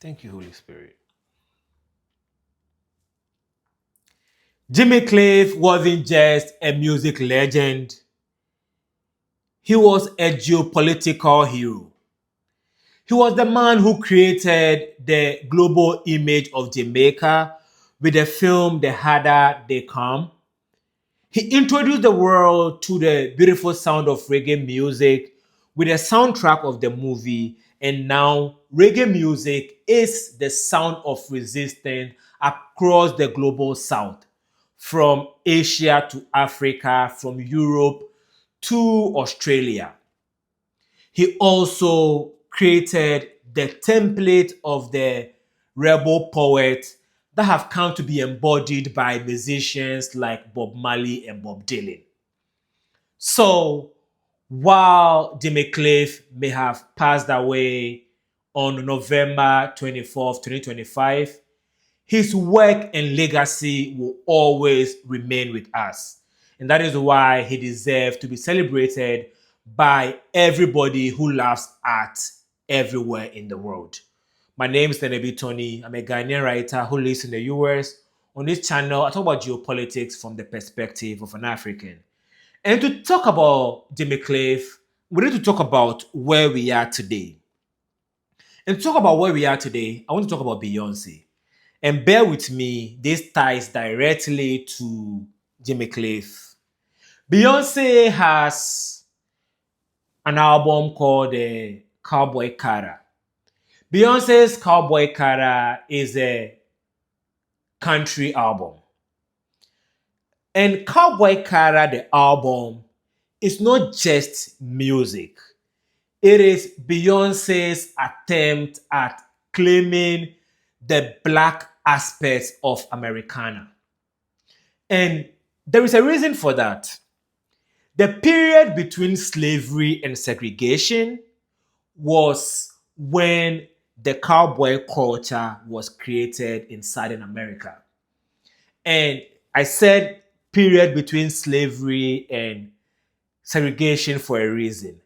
Thank you, Holy Spirit. Jimmy Cliff wasn't just a music legend, he was a geopolitical hero. He was the man who created the global image of Jamaica with the film The Harder They Come. He introduced the world to the beautiful sound of reggae music with the soundtrack of the movie, and now reggae music is the sound of resistance across the global south, from Asia to Africa, from Europe to Australia. He also created the template of the rebel poet that have come to be embodied by musicians like Bob Marley and Bob Dylan. So while Jimmy Cliff may have passed away on November 24th, 2025, his work and legacy will always remain with us. And that is why he deserves to be celebrated by everybody who loves art everywhere in the world. My name is Tenebi Tony. I'm a Ghanaian writer who lives in the US. On this channel, I talk about geopolitics from the perspective of an African. And to talk about Jimmy Cliff, we need to talk about where we are today. And to talk about where we are today, I want to talk about Beyonce. And bear with me, this ties directly to Jimmy Cliff. Beyonce has an album called Cowboy Cara. Beyonce's Cowboy Cara is a country album. And Cowboy Cara, the album, is not just music. It is Beyonce's attempt at claiming the black aspects of Americana. And there is a reason for that. The period between slavery and segregation was when the cowboy culture was created in Southern America. And I said period between slavery and segregation for a reason.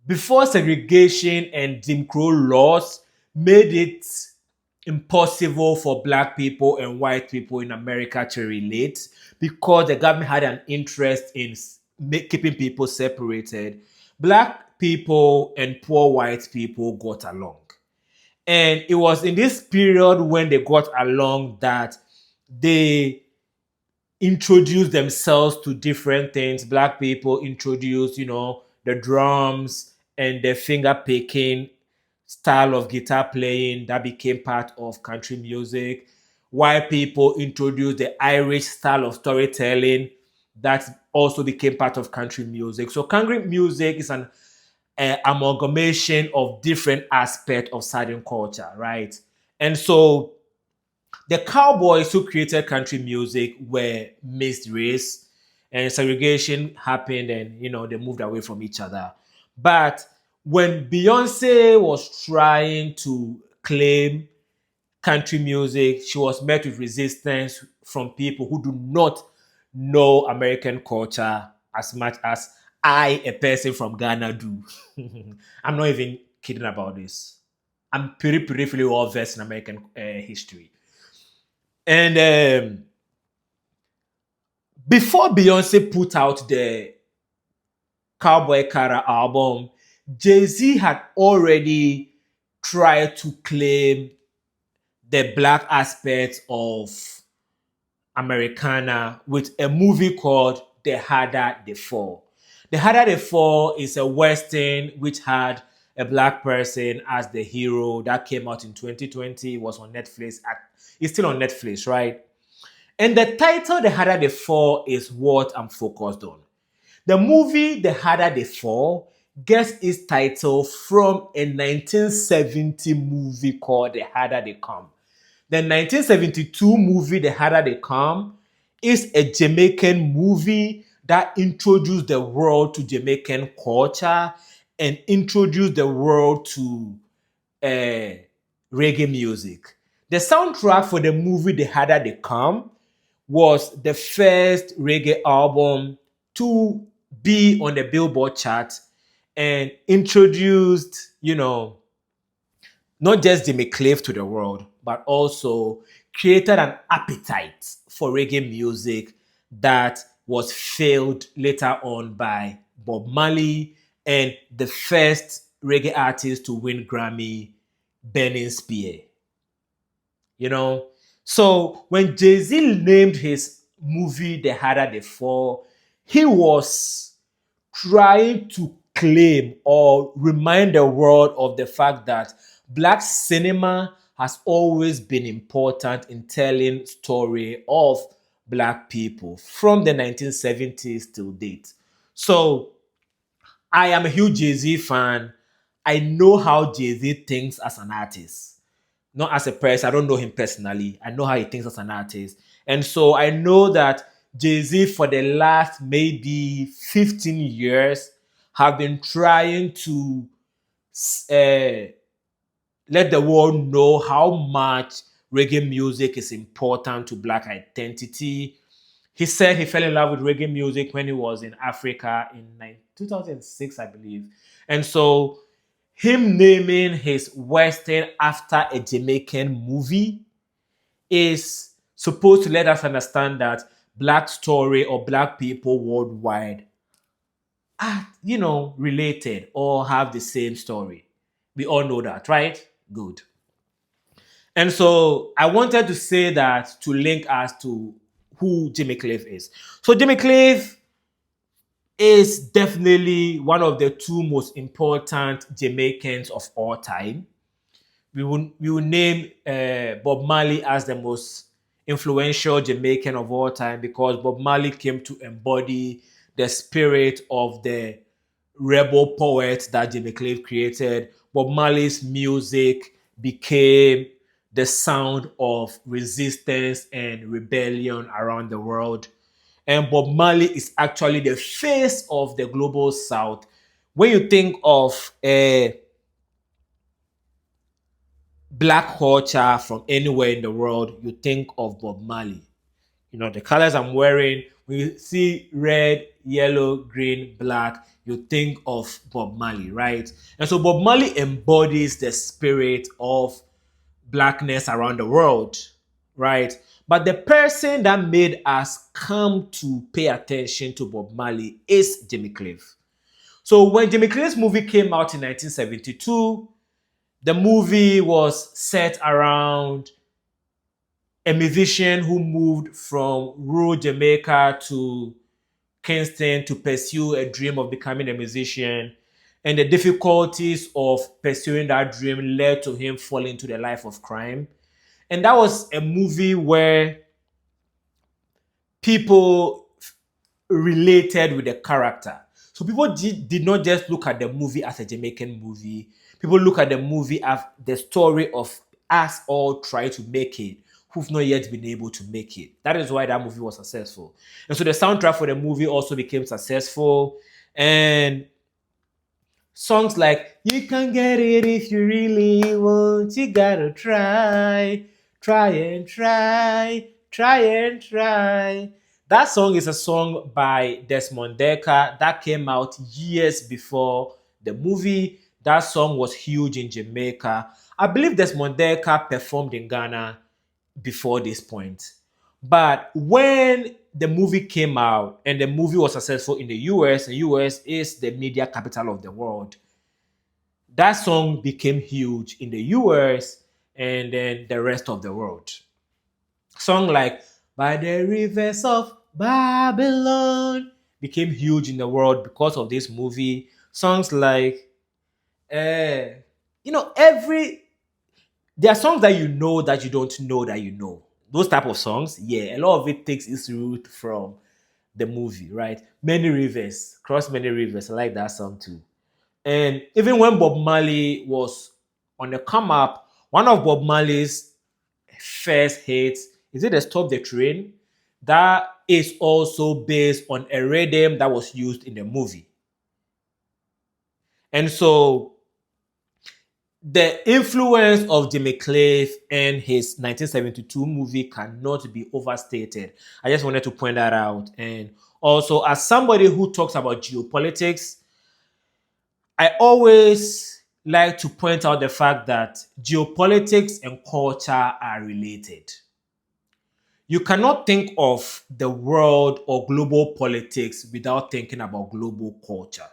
Before segregation and Jim Crow laws made it impossible for black people and white people in America to relate because the government had an interest in keeping people separated. Black people and poor white people got along. And it was in this period when they got along that they introduced themselves to different things. Black people introduced, the drums and the finger picking style of guitar playing that became part of country music. White people introduced the Irish style of storytelling that also became part of country music. So country music is an amalgamation of different aspects of Southern culture, right? And so the cowboys who created country music were mixed race, and segregation happened, and they moved away from each other. But when Beyonce was trying to claim country music, she was met with resistance from people who do not know American culture as much as I, a person from Ghana, do. I'm not even kidding about this. I'm pretty peripherally well versed in American history. And before Beyonce put out the Cowboy Cara album, Jay-Z had already tried to claim the black aspect of Americana with a movie called The Harder They Fall. The Harder They Fall is a western which had a black person as the hero that came out in 2020. It was on Netflix. It's still on Netflix, right? And the title, The Harder They Fall, is what I'm focused on. The movie, The Harder They Fall, gets its title from a 1970 movie called The Harder They Come. The 1972 movie, The Harder They Come, is a Jamaican movie that introduced the world to Jamaican culture and introduced the world to reggae music. The soundtrack for the movie The Harder They Come was the first reggae album to be on the Billboard chart and introduced, not just Jimmy Cliff to the world, but also created an appetite for reggae music that was filled later on by Bob Marley and the first reggae artist to win Grammy, Burning Spear. You know, so when Jay-Z named his movie The Harder They Fall, he was trying to claim or remind the world of the fact that black cinema has always been important in telling story of black people from the 1970s till date. So I am a huge Jay-Z fan. I know how Jay-Z thinks as an artist, not as a person. I don't know him personally. I know how he thinks as an artist. And so I know that Jay-Z for the last maybe 15 years have been trying to uh, let the world know how much reggae music is important to black identity. He said he fell in love with reggae music when he was in Africa in 2006, I believe. And so him naming his Western after a Jamaican movie is supposed to let us understand that black story or black people worldwide are, related or have the same story. We all know that, right? Good. And so I wanted to say that to link us to who Jimmy Cliff is. So Jimmy Cliff is definitely one of the two most important Jamaicans of all time. We will name Bob Marley as the most influential Jamaican of all time because Bob Marley came to embody the spirit of the rebel poet that Jimmy Cliff created. Bob Marley's music became the sound of resistance and rebellion around the world. And Bob Marley is actually the face of the global South. When you think of black culture from anywhere in the world, you think of Bob Marley. The colors I'm wearing, when you see red, yellow, green, black, you think of Bob Marley, right? And so Bob Marley embodies the spirit of blackness around the world, right? But the person that made us come to pay attention to Bob Marley is Jimmy Cliff. So when Jimmy Cliff's movie came out in 1972, the movie was set around a musician who moved from rural Jamaica to Kingston to pursue a dream of becoming a musician. And the difficulties of pursuing that dream led to him falling into the life of crime. And that was a movie where people related with the character. So people did not just look at the movie as a Jamaican movie. People look at the movie as the story of us all trying to make it, who've not yet been able to make it. That is why that movie was successful. And so the soundtrack for the movie also became successful. And songs like, you can get it if you really want, you gotta try, try and try, try and try. That song is a song by Desmond Dekker that came out years before the movie. That song was huge in Jamaica. I believe Desmond Dekker performed in Ghana before this point. But when the movie came out and the movie was successful in the US, the US is the media capital of the world. That song became huge in the US and then the rest of the world. Song like By the Rivers of Babylon became huge in the world because of this movie. Songs like every there are songs that you don't know that you know. Those type of songs, yeah, a lot of it takes its root from the movie, right? Many Rivers, Cross Many Rivers. I like that song too. And even when Bob Marley was on the come up, one of Bob Marley's first hits, is it the Stop the Train? That is also based on a rhythm that was used in the movie. And so the influence of Jimmy Cliff and his 1972 movie cannot be overstated. I just wanted to point that out. And also, as somebody who talks about geopolitics, I always like to point out the fact that geopolitics and culture are related. You cannot think of the world or global politics without thinking about global culture.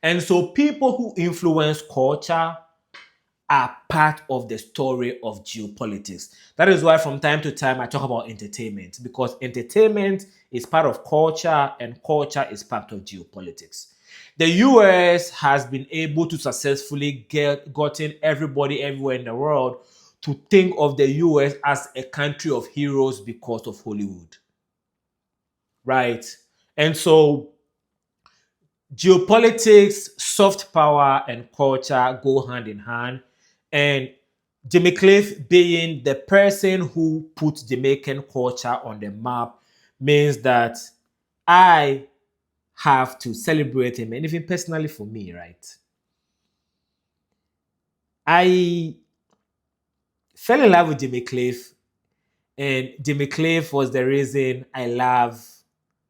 And so people who influence culture are part of the story of geopolitics. That is why from time to time I talk about entertainment, because entertainment is part of culture and culture is part of geopolitics. The US has been able to successfully gotten everybody everywhere in the world to think of the US as a country of heroes because of Hollywood, right? And so geopolitics, soft power, and culture go hand in hand. And Jimmy Cliff being the person who put Jamaican culture on the map means that I have to celebrate him. And even personally for me, right? I fell in love with Jimmy Cliff, and Jimmy Cliff was the reason I love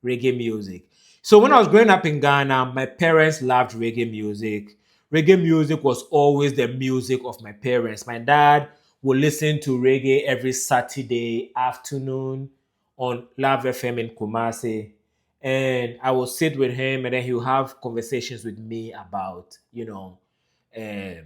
reggae music. So when I was growing up in Ghana, my parents loved reggae music. Reggae music was always the music of my parents. My dad would listen to reggae every Saturday afternoon on Love FM in Kumasi. And I would sit with him and then he would have conversations with me about, um,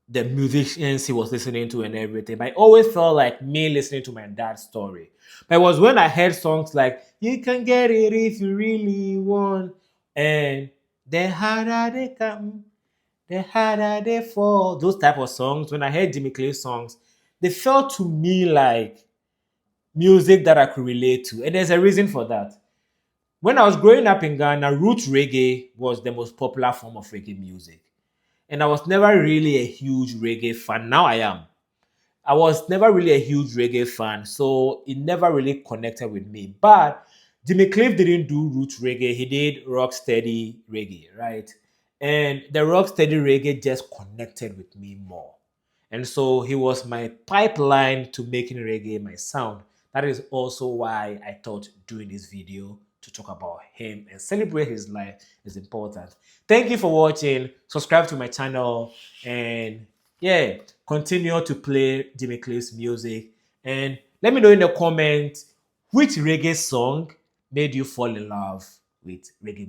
the musicians he was listening to and everything. But I always felt like me listening to my dad's story. But it was when I heard songs like "You Can Get It If You Really Want" and "The Harder They Come, the Harder They Fall," those type of songs. When I heard Jimmy Cliff songs, they felt to me like music that I could relate to, and there's a reason for that. When I was growing up in Ghana, roots reggae was the most popular form of reggae music. And I was never really a huge reggae fan. Now I am. I was never really a huge reggae fan, so it never really connected with me. But Jimmy Cliff didn't do roots reggae, he did rock steady reggae, right? And the rock steady reggae just connected with me more. And so he was my pipeline to making reggae my sound. That is also why I thought doing this video to talk about him and celebrate his life is important. Thank you for watching. Subscribe to my channel and yeah, continue to play Jimmy Cliff's music. And let me know in the comments which reggae song made you fall in love with reggae music.